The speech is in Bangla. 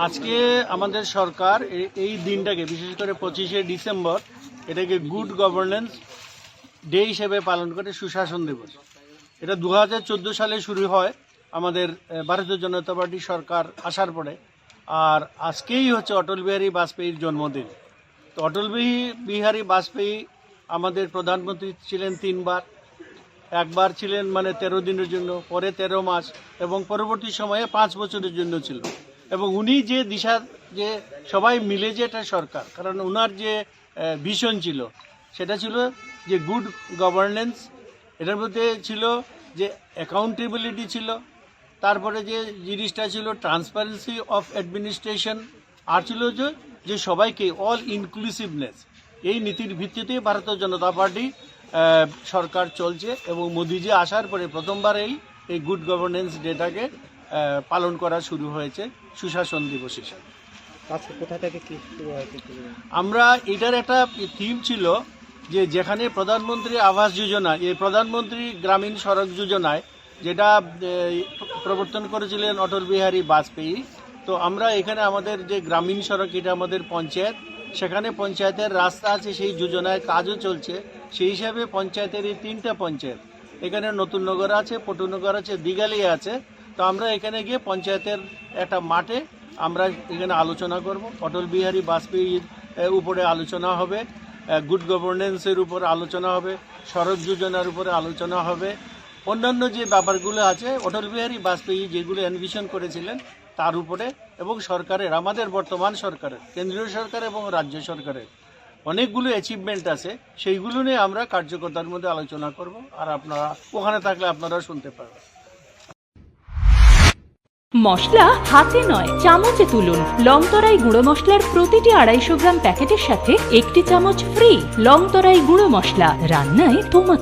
আজকে আমাদের সরকার এই দিনটাকে বিশেষ করে 25শে ডিসেম্বর এটাকে গুড গভর্নেন্স ডে হিসেবে পালন করে, সুশাসন দিবস। এটা 2014 সালে শুরু হয় আমাদের ভারতীয় জনতা পার্টি সরকার আসার পরে, আর আজকেই হচ্ছে অটল বিহারী বাজপেয়ীর জন্মদিন। তো অটল বিহারী বাজপেয়ী আমাদের প্রধানমন্ত্রী ছিলেন 3 বার। একবার ছিলেন 13 দিনের জন্য, পরে 13 মাস এবং পরবর্তী সময়ে 5 বছরের জন্য ছিল। এবং উনি যে দিশা, যে সবাই মিলে যে এটা সরকার, কারণ ওনার যে ভিশন ছিল সেটা ছিল যে গুড গভর্নেন্স, এটার মধ্যে ছিল যে অ্যাকাউন্টেবিলিটি ছিল, তারপরে যে জিনিসটা ছিল ট্রান্সপারেন্সি অফ অ্যাডমিনিস্ট্রেশন, আর ছিল যে সবাইকে অল ইনক্লুসিভনেস। এই নীতির ভিত্তিতে ভারতীয় জনতা পার্টি সরকার চলছে এবং মোদিজি আসার পরে প্রথমবার এই গুড গভর্নেন্স ডেটাকে পালন করা শুরু হয়েছে সুশাসন দিবস হিসাবে। কোথা থেকে আমরা এটার একটা থিম ছিল যে যেখানে প্রধানমন্ত্রী আবাস যোজনা, এই প্রধানমন্ত্রী গ্রামীণ সড়ক যোজনায় যেটা প্রবর্তন করেছিলেন অটল বিহারী বাজপেয়ী। তো আমরা এখানে আমাদের যে গ্রামীণ সড়ক, এটা আমাদের পঞ্চায়েত, সেখানে পঞ্চায়েতের রাস্তা আছে, সেই যোজনায় কাজও চলছে। সেই হিসাবে পঞ্চায়েতের এই 3টা পঞ্চায়েত, এখানে নতুন নগর আছে, পটুনগর আছে, দিঘালিয়া আছে। তো আমরা এখানে গিয়ে পঞ্চায়েতের একটা মাঠে আমরা এখানে আলোচনা করব। অটল বিহারী বাজপেয়ীর উপরে আলোচনা হবে, গুড গভর্নেন্সের উপর আলোচনা হবে, সড়ক যোজনার উপরে আলোচনা হবে, অন্যান্য যে ব্যাপারগুলো আছে অটল বিহারী বাজপেয়ী যেগুলো এনভিশন করেছিলেন তার উপরে, এবং সরকারের, আমাদের বর্তমান সরকারের, কেন্দ্রীয় সরকার এবং রাজ্য সরকারের অনেকগুলো অ্যাচিভমেন্ট আছে, সেইগুলো নিয়ে আমরা কার্যকর্তার মধ্যে আলোচনা করব। আর আপনারা ওখানে থাকলে আপনারা শুনতে পারবেন। মশলা হাতে নয় চামচে তুলুন। লংতরাই গুঁড়ো মশলার প্রতিটি 250 গ্রাম প্যাকেটের সাথে 1টি চামচ ফ্রি। লংতরাই গুঁড়ো মশলা, রান্নায় তোমাকে।